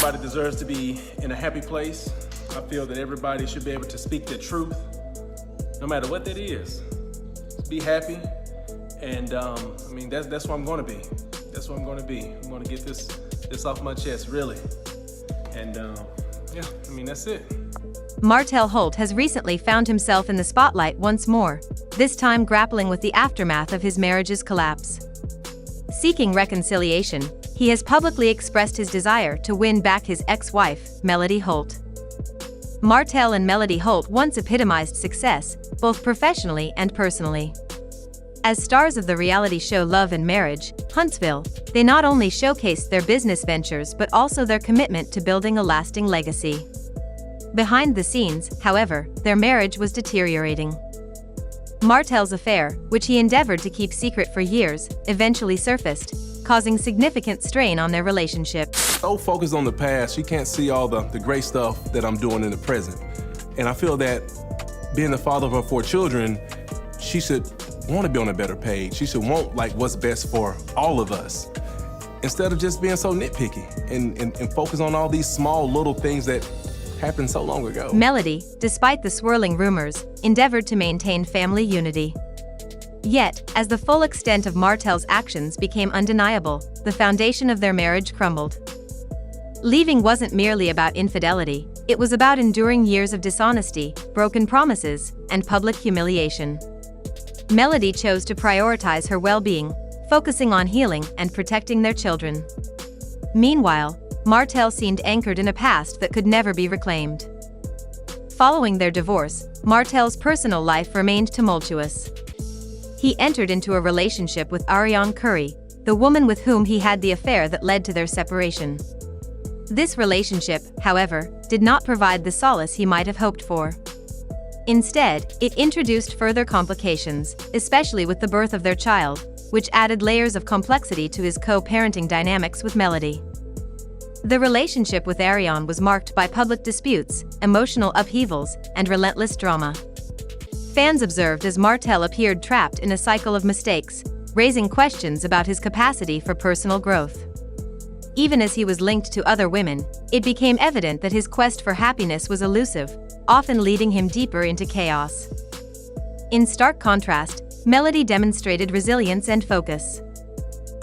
everybody deserves to be in a happy place. I feel that everybody should be able to speak the truth, no matter what that is. Be happy, and I mean, that's what I'm gonna be. That's what I'm gonna be. I'm gonna get this off my chest, really. And yeah, I mean, that's it. Martell Holt has recently found himself in the spotlight once more, this time grappling with the aftermath of his marriage's collapse. Seeking reconciliation, he has publicly expressed his desire to win back his ex-wife, Melody Holt. Martell and Melody Holt once epitomized success, both professionally and personally. As stars of the reality show Love and Marriage, Huntsville, they not only showcased their business ventures but also their commitment to building a lasting legacy. Behind the scenes, however, their marriage was deteriorating. Martell's affair, which he endeavored to keep secret for years, eventually surfaced, causing significant strain on their relationship. So focused on the past, she can't see all the great stuff that I'm doing in the present. And I feel that being the father of her 4 children, she should want to be on a better page. She should want like what's best for all of us, instead of just being so nitpicky and focus on all these small little things that happened so long ago. Melody, despite the swirling rumors, endeavored to maintain family unity. Yet, as the full extent of Martell's actions became undeniable, the foundation of their marriage crumbled. Leaving wasn't merely about infidelity, it was about enduring years of dishonesty, broken promises, and public humiliation. Melody chose to prioritize her well-being, focusing on healing and protecting their children. Meanwhile, Martell seemed anchored in a past that could never be reclaimed. Following their divorce, Martell's personal life remained tumultuous. He entered into a relationship with Ariane Curry, the woman with whom he had the affair that led to their separation. This relationship, however, did not provide the solace he might have hoped for. Instead, it introduced further complications, especially with the birth of their child, which added layers of complexity to his co-parenting dynamics with Melody. The relationship with Ariane was marked by public disputes, emotional upheavals, and relentless drama. Fans observed as Martell appeared trapped in a cycle of mistakes, raising questions about his capacity for personal growth. Even as he was linked to other women, it became evident that his quest for happiness was elusive, often leading him deeper into chaos. In stark contrast, Melody demonstrated resilience and focus.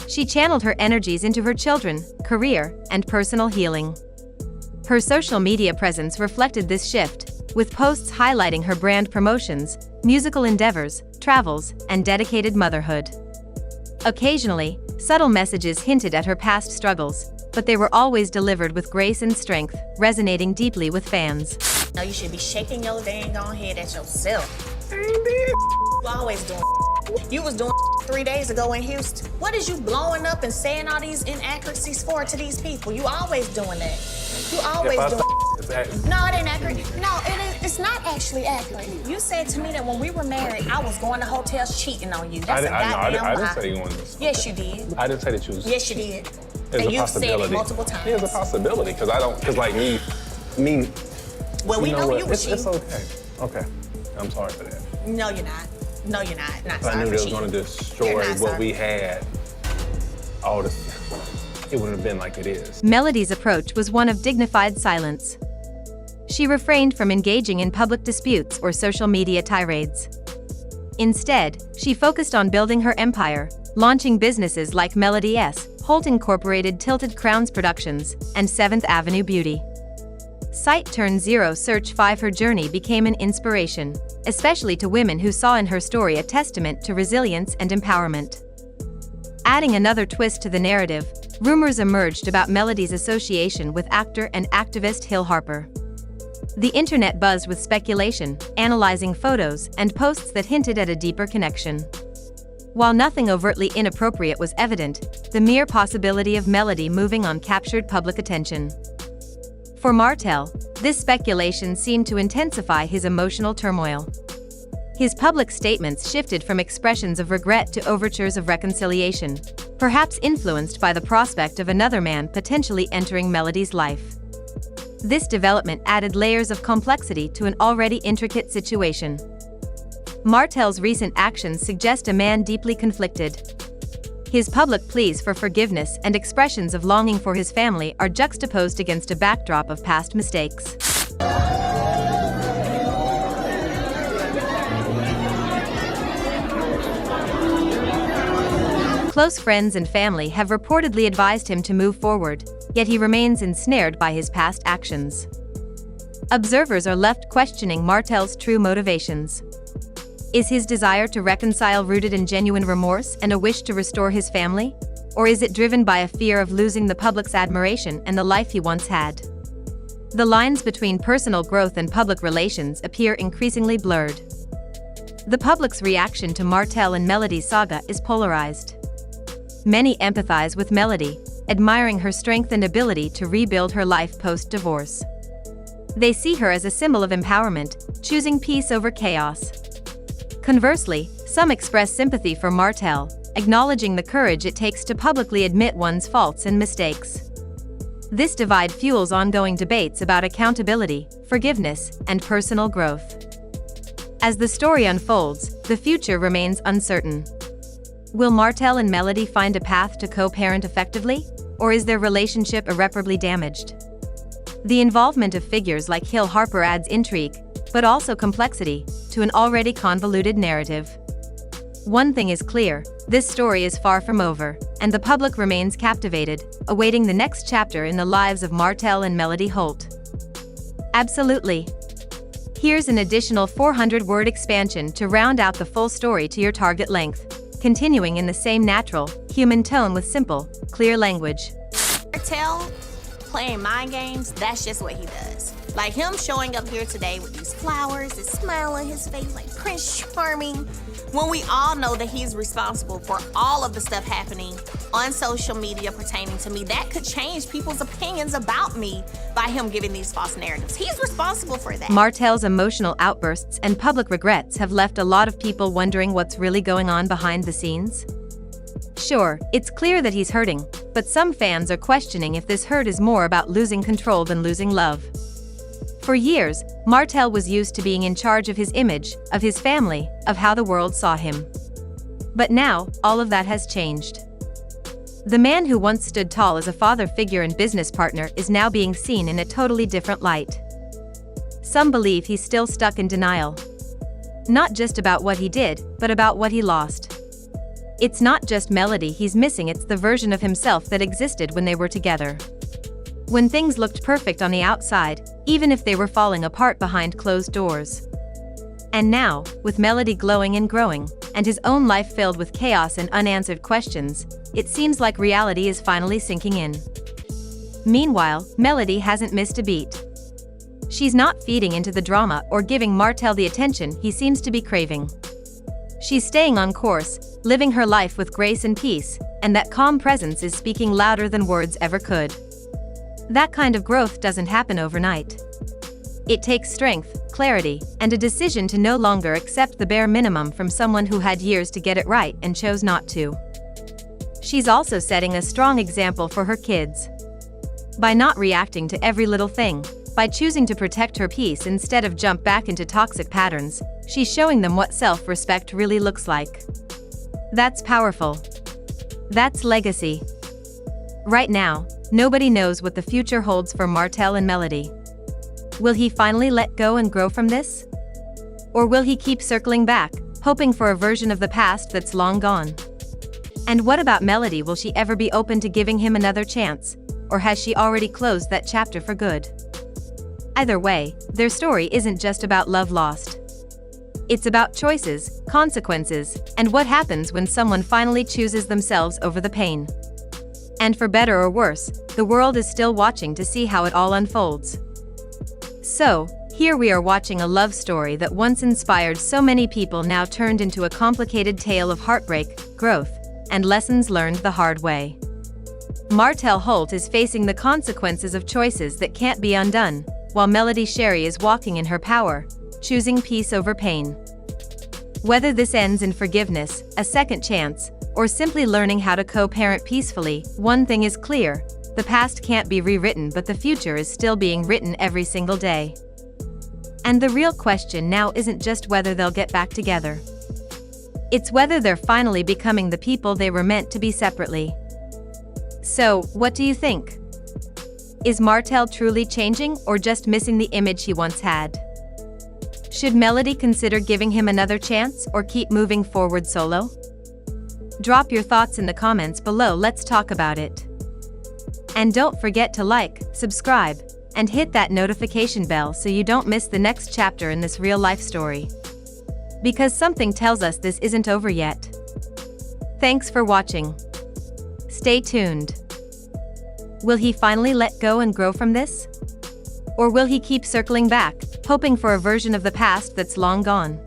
She channeled her energies into her children, career, and personal healing. Her social media presence reflected this shift, with posts highlighting her brand promotions, musical endeavors, travels, and dedicated motherhood. Occasionally, subtle messages hinted at her past struggles, but they were always delivered with grace and strength, resonating deeply with fans. No, you should be shaking your dang on head at yourself. You always doing. You was doing 3 days ago in Houston. What is you blowing up and saying all these inaccuracies for to these people? You always doing that. You always doing. No, it ain't accurate. No, it's not actually accurate. You said to me that when we were married, I was going to hotels cheating on you. That's a goddamn lie. I didn't say you wanted to. Yes, you did. I didn't say that you was. Yes, you did. And you've said it multiple times. Yeah, it's a possibility, because like me. Well, we know you were cheating. It's okay. Okay. I'm sorry for that. No, you're not. No, you're not. Not sorry. I knew for they was cheating. going to destroy what we had. All this. It wouldn't have been like it is. Melody's approach was one of dignified silence. She refrained from engaging in public disputes or social media tirades. Instead, she focused on building her empire, launching businesses like Melody Holt Incorporated, Tilted Crowns Productions, and 7th Avenue Beauty. Site-Turn-Zero Search 5. Her journey became an inspiration, especially to women who saw in her story a testament to resilience and empowerment. Adding another twist to the narrative, rumors emerged about Melody's association with actor and activist Hill Harper. The internet buzzed with speculation, analyzing photos and posts that hinted at a deeper connection. While nothing overtly inappropriate was evident, the mere possibility of Melody moving on captured public attention. For Martell, this speculation seemed to intensify his emotional turmoil. His public statements shifted from expressions of regret to overtures of reconciliation, perhaps influenced by the prospect of another man potentially entering Melody's life. This development added layers of complexity to an already intricate situation. Martell's recent actions suggest a man deeply conflicted. His public pleas for forgiveness and expressions of longing for his family are juxtaposed against a backdrop of past mistakes. Close friends and family have reportedly advised him to move forward, yet he remains ensnared by his past actions. Observers are left questioning Martell's true motivations. Is his desire to reconcile rooted in genuine remorse and a wish to restore his family? Or is it driven by a fear of losing the public's admiration and the life he once had? The lines between personal growth and public relations appear increasingly blurred. The public's reaction to Martell and Melody's saga is polarized. Many empathize with Melody, admiring her strength and ability to rebuild her life post-divorce. They see her as a symbol of empowerment, choosing peace over chaos. Conversely, some express sympathy for Martell, acknowledging the courage it takes to publicly admit one's faults and mistakes. This divide fuels ongoing debates about accountability, forgiveness, and personal growth. As the story unfolds, the future remains uncertain. Will Martell and Melody find a path to co-parent effectively, or is their relationship irreparably damaged? The involvement of figures like Hill Harper adds intrigue, but also complexity, to an already convoluted narrative. One thing is clear, this story is far from over, and the public remains captivated, awaiting the next chapter in the lives of Martell and Melody Holt. Absolutely. Here's an additional 400-word expansion to round out the full story to your target length, continuing in the same natural, human tone with simple, clear language. Martell playing mind games, that's just what he does. Like him showing up here today with these flowers, this smile on his face like Prince Charming, when we all know that he's responsible for all of the stuff happening on social media pertaining to me. That could change people's opinions about me by him giving these false narratives. He's responsible for that. Martell's emotional outbursts and public regrets have left a lot of people wondering what's really going on behind the scenes. Sure, it's clear that he's hurting, but some fans are questioning if this hurt is more about losing control than losing love. For years, Martell was used to being in charge of his image, of his family, of how the world saw him. But now, all of that has changed. The man who once stood tall as a father figure and business partner is now being seen in a totally different light. Some believe he's still stuck in denial. Not just about what he did, but about what he lost. It's not just Melody he's missing, it's the version of himself that existed when they were together. When things looked perfect on the outside, even if they were falling apart behind closed doors. And now, with Melody glowing and growing, and his own life filled with chaos and unanswered questions, it seems like reality is finally sinking in. Meanwhile, Melody hasn't missed a beat. She's not feeding into the drama or giving Martell the attention he seems to be craving. She's staying on course, living her life with grace and peace, and that calm presence is speaking louder than words ever could. That kind of growth doesn't happen overnight. It takes strength, clarity, and a decision to no longer accept the bare minimum from someone who had years to get it right and chose not to. She's also setting a strong example for her kids. By not reacting to every little thing, by choosing to protect her peace instead of jump back into toxic patterns, she's showing them what self-respect really looks like. That's powerful. That's legacy. Right now, nobody knows what the future holds for Martell and Melody. Will he finally let go and grow from this? Or will he keep circling back, hoping for a version of the past that's long gone? And what about Melody? Will she ever be open to giving him another chance? Or has she already closed that chapter for good? Either way, their story isn't just about love lost. It's about choices, consequences, and what happens when someone finally chooses themselves over the pain. And for better or worse, the world is still watching to see how it all unfolds. So, here we are watching a love story that once inspired so many people now turned into a complicated tale of heartbreak, growth, and lessons learned the hard way. Martell Holt is facing the consequences of choices that can't be undone, while Melody Sherry is walking in her power, choosing peace over pain. Whether this ends in forgiveness, a second chance, or simply learning how to co-parent peacefully, one thing is clear: the past can't be rewritten, but the future is still being written every single day. And the real question now isn't just whether they'll get back together. It's whether they're finally becoming the people they were meant to be separately. So, what do you think? Is Martell truly changing or just missing the image he once had? Should Melody consider giving him another chance or keep moving forward solo? Drop your thoughts in the comments below, let's talk about it. And don't forget to like, subscribe, and hit that notification bell so you don't miss the next chapter in this real-life story. Because something tells us this isn't over yet. Thanks for watching. Stay tuned. Will he finally let go and grow from this? Or will he keep circling back, hoping for a version of the past that's long gone?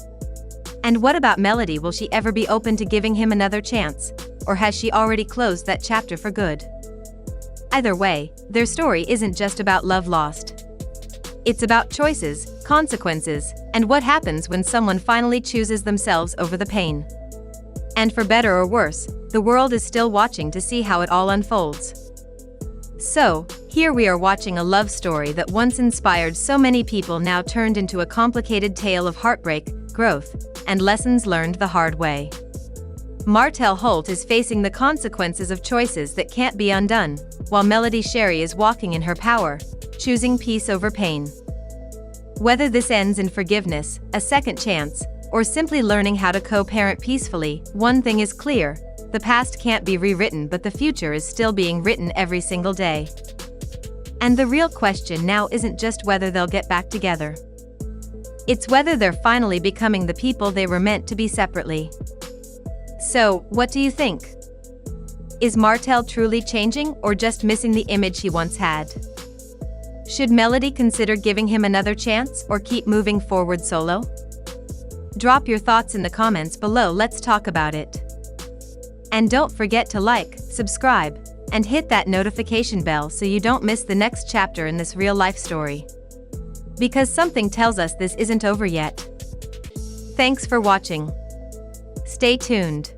And what about Melody? Will she ever be open to giving him another chance? Or has she already closed that chapter for good? Either way, their story isn't just about love lost. It's about choices, consequences, and what happens when someone finally chooses themselves over the pain. And for better or worse, the world is still watching to see how it all unfolds. So, here we are watching a love story that once inspired so many people now turned into a complicated tale of heartbreak, growth, and lessons learned the hard way. Martell Holt is facing the consequences of choices that can't be undone, while Melody Sherry is walking in her power, choosing peace over pain. Whether this ends in forgiveness, a second chance, or simply learning how to co-parent peacefully, one thing is clear: the past can't be rewritten, but the future is still being written every single day. And the real question now isn't just whether they'll get back together. It's whether they're finally becoming the people they were meant to be separately. So, what do you think? Is Martell truly changing or just missing the image he once had? Should Melody consider giving him another chance or keep moving forward solo? Drop your thoughts in the comments below, let's talk about it. And don't forget to like, subscribe, and hit that notification bell so you don't miss the next chapter in this real-life story. Because something tells us this isn't over yet. Thanks for watching. Stay tuned.